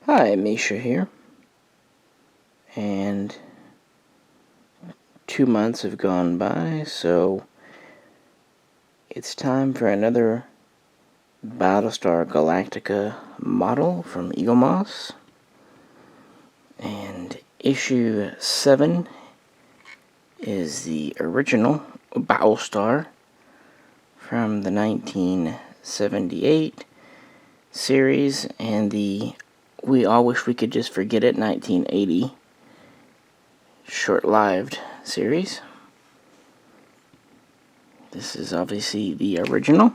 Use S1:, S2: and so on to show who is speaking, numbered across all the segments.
S1: Hi, Misha here, and 2 months have gone by, so it's time for another Battlestar Galactica model from Eaglemoss, and issue 7 is the original Battlestar from the 1978 series and the We All Wish We Could Just Forget It 1980 short-lived series. This is obviously the original.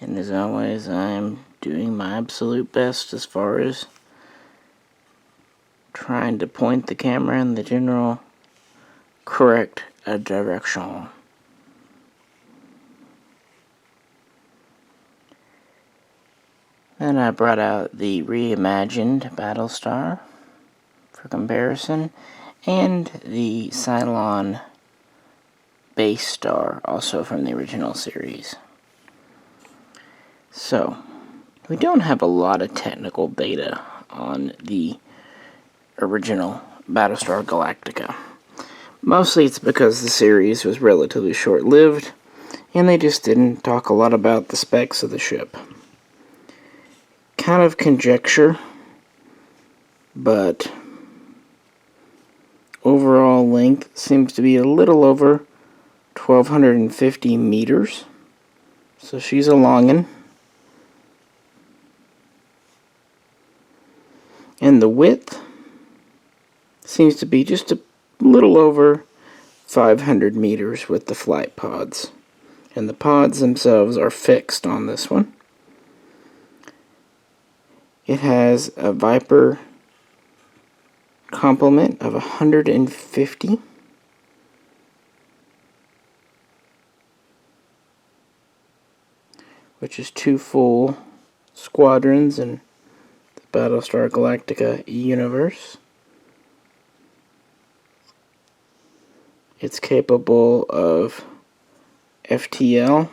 S1: And as always, I'm doing my absolute best as far as trying to point the camera in the general correct direction. Then I brought out the reimagined Battlestar for comparison, and the Cylon Basestar, also from the original series. So, we don't have a lot of technical data on the original Battlestar Galactica. Mostly it's because the series was relatively short-lived, and they just didn't talk a lot about the specs of the ship. Kind of conjecture, but overall length seems to be a little over 1,250 meters. So she's a longin'. And the width seems to be just a little over 500 meters with the flight pods. And the pods themselves are fixed on this one. It has a Viper complement of 150. Which is 2 full squadrons in the Battlestar Galactica universe. It's capable of FTL,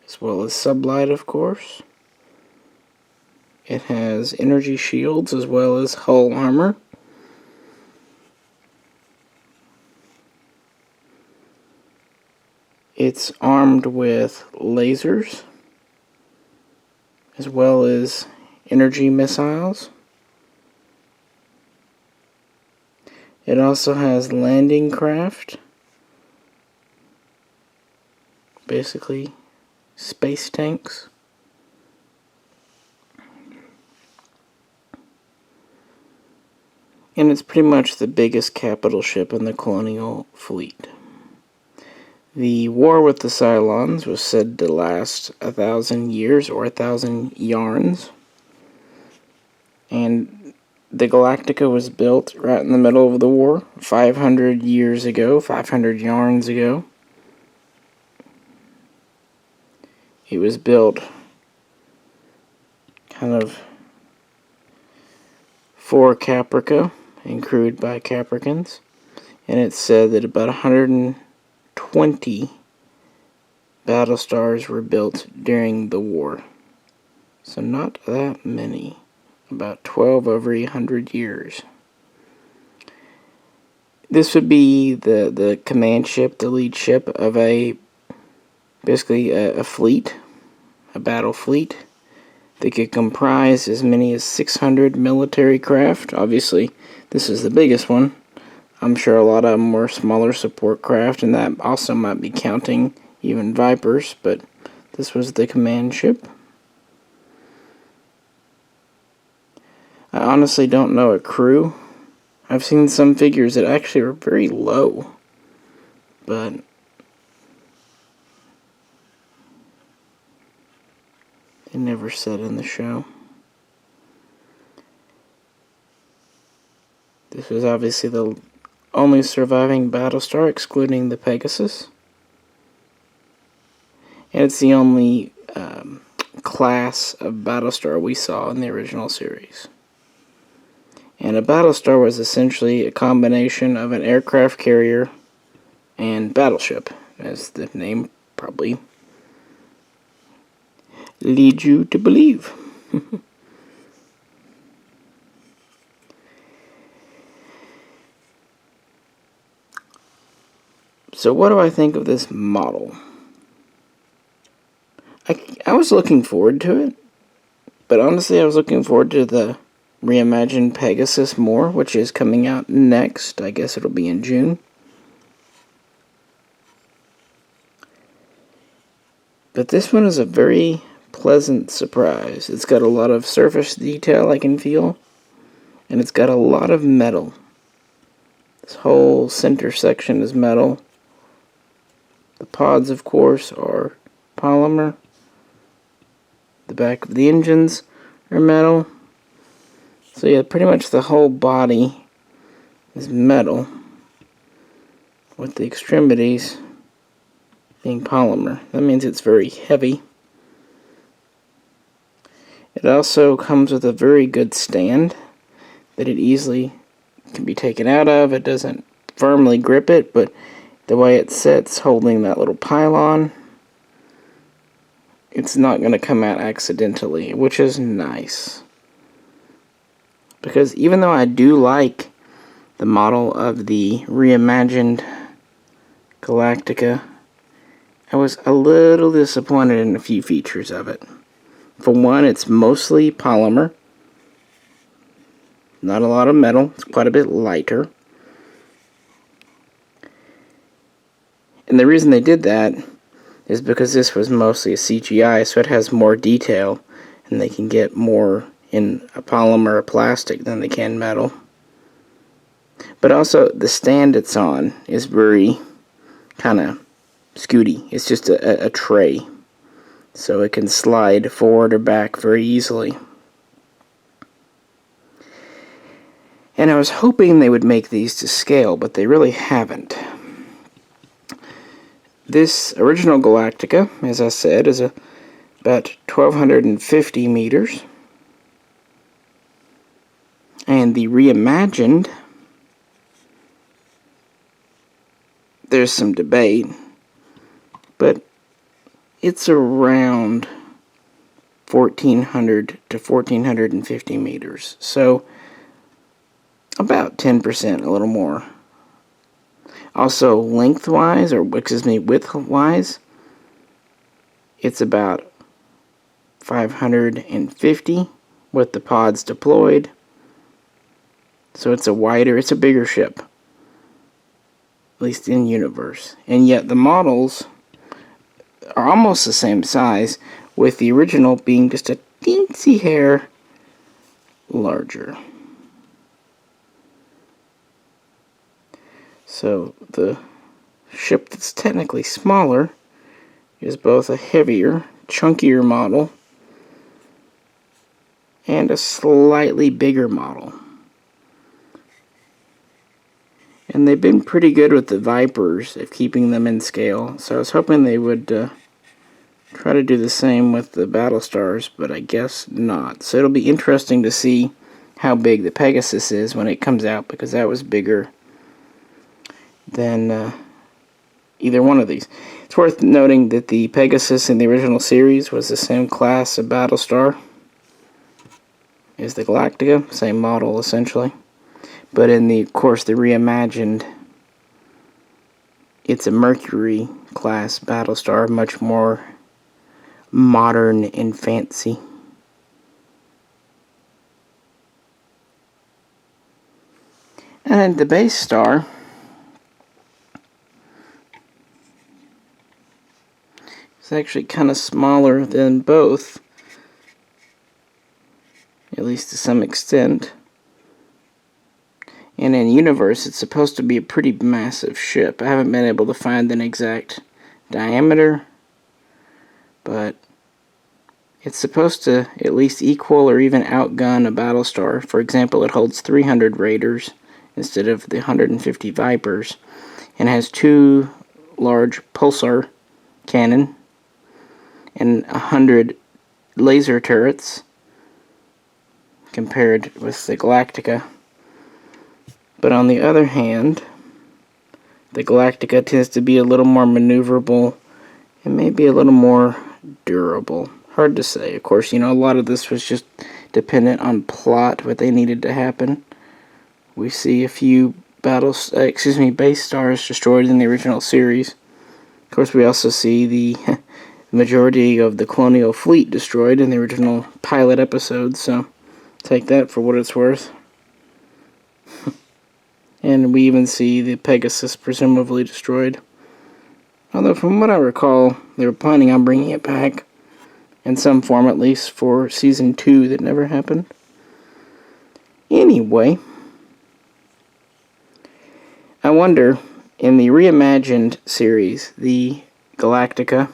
S1: as well as sublight, of course. It has energy shields, as well as hull armor. It's armed with lasers, as well as energy missiles. It also has landing craft, basically space tanks. And it's pretty much the biggest capital ship in the colonial fleet. The war with the Cylons was said to last 1,000 years or 1,000 yarns. And the Galactica was built right in the middle of the war, 500 years ago, 500 yarns ago. It was built kind of for Caprica and crewed by Capricans. And it's said that about 120 Battlestars were built during the war. So not that many. About 12 every 100 years. This would be the command ship, the lead ship of basically a fleet, a battle fleet. They could comprise as many as 600 military craft. Obviously, this is the biggest one. I'm sure a lot of them were smaller support craft, and that also might be counting even Vipers, but this was the command ship. I honestly don't know a crew. I've seen some figures that actually are very low, but they never said in the show. This was obviously the only surviving Battlestar, excluding the Pegasus. And it's the only class of Battlestar we saw in the original series. And a Battlestar was essentially a combination of an aircraft carrier and battleship, as the name probably leads you to believe. So what do I think of this model? I was looking forward to it, but honestly I was looking forward to the reimagined Pegasus more, which is coming out next. I guess it'll be in June. But this one is a very pleasant surprise. It's got a lot of surface detail I can feel, and it's got a lot of metal. This whole center section is metal. The pods, of course, are polymer. The back of the engines are metal. So yeah, pretty much the whole body is metal, with the extremities being polymer. That means it's very heavy. It also comes with a very good stand that it easily can be taken out of. It doesn't firmly grip it, but the way it sits, holding that little pylon, it's not going to come out accidentally, which is nice. Because even though I do like the model of the reimagined Galactica, I was a little disappointed in a few features of it. For one, it's mostly polymer. Not a lot of metal. It's quite a bit lighter. And the reason they did that is because this was mostly a CGI, so it has more detail, and they can get more in a polymer or plastic than they can metal. But also, the stand it's on is very kind of scooty. It's just a tray, so it can slide forward or back very easily. And I was hoping they would make these to scale, but they really haven't. This original Galactica, as I said, is about 1,250 meters. And the reimagined, there's some debate, but it's around 1,400 to 1,450 meters. So about 10%, a little more. Also, lengthwise, or excuse me, widthwise, it's about 550 with the pods deployed. So it's a bigger ship, at least in universe. And yet the models are almost the same size, with the original being just a teensy hair larger. So the ship that's technically smaller is both a heavier, chunkier model and a slightly bigger model. And they've been pretty good with the Vipers at keeping them in scale, so I was hoping they would try to do the same with the Battlestars, but I guess not. So it'll be interesting to see how big the Pegasus is when it comes out, because that was bigger than either one of these. It's worth noting that the Pegasus in the original series was the same class of Battlestar as the Galactica, same model essentially. But in the, of course, the reimagined, it's a Mercury class Battlestar, much more modern and fancy. And the Basestar is actually kind of smaller than both, at least to some extent. And in universe, it's supposed to be a pretty massive ship. I haven't been able to find an exact diameter, but it's supposed to at least equal or even outgun a Battlestar. For example, it holds 300 Raiders instead of the 150 Vipers, and has 2 large pulsar cannon and 100 laser turrets compared with the Galactica. But on the other hand, The Galactica tends to be a little more maneuverable and maybe a little more durable. Hard to say. Of course, a lot of this was just dependent on plot, what they needed to happen. We see a few base stars destroyed in the original series. Of course, we also see the majority of the colonial fleet destroyed in the original pilot episode, so take that for what it's worth. And we even see the Pegasus presumably destroyed. Although from what I recall, they were planning on bringing it back, in some form at least, for Season 2 that never happened. Anyway, I wonder, in the reimagined series, the Galactica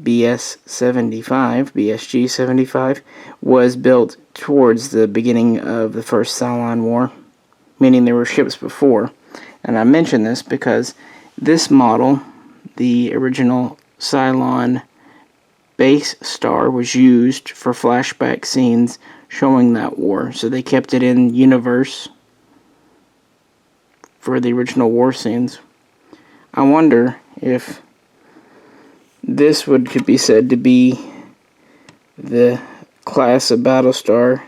S1: BSG-75 was built towards the beginning of the first Cylon War, meaning there were ships before. And I mention this because this model, the original Cylon Basestar, was used for flashback scenes showing that war. So they kept it in universe for the original war scenes. I wonder if this could be said to be the class of Battlestar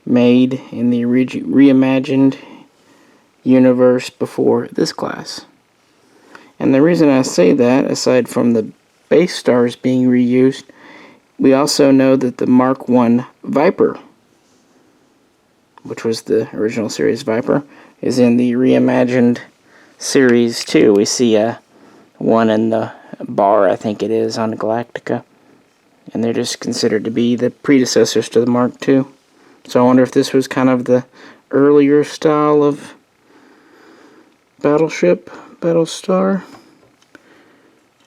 S1: made in the reimagined universe before this class. And the reason I say that, aside from the base stars being reused, we also know that the Mark I Viper, which was the original series Viper, is in the reimagined series too. We see one in the bar, I think it is, on Galactica. And they're just considered to be the predecessors to the Mark II. So I wonder if this was kind of the earlier style of Battlestar.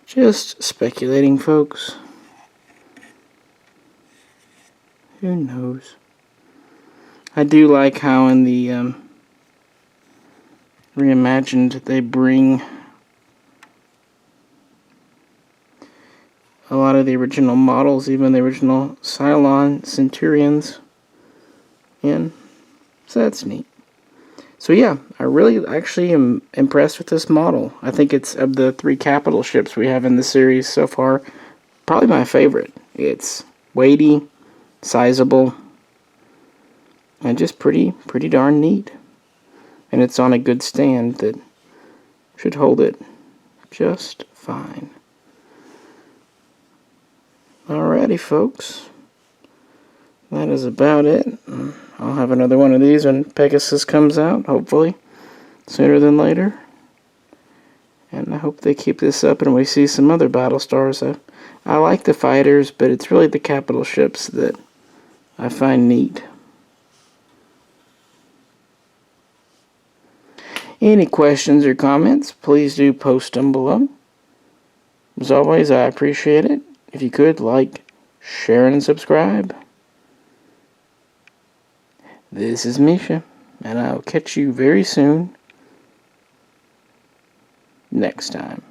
S1: Just speculating, folks. Who knows? I do like how in the reimagined they bring a lot of the original models, even the original Cylon Centurions, in. So that's neat. So yeah, I really actually am impressed with this model. I think it's, of the 3 capital ships we have in the series so far, probably my favorite. It's weighty, sizable, and just pretty darn neat. And it's on a good stand that should hold it just fine. Alrighty, folks. That is about it. I'll have another one of these when Pegasus comes out, hopefully sooner than later. And I hope they keep this up and we see some other Battlestars. I like the fighters, but it's really the capital ships that I find neat. Any questions or comments, please do post them below. As always, I appreciate it. If you could, like, share, and subscribe. This is Misha, and I'll catch you very soon next time.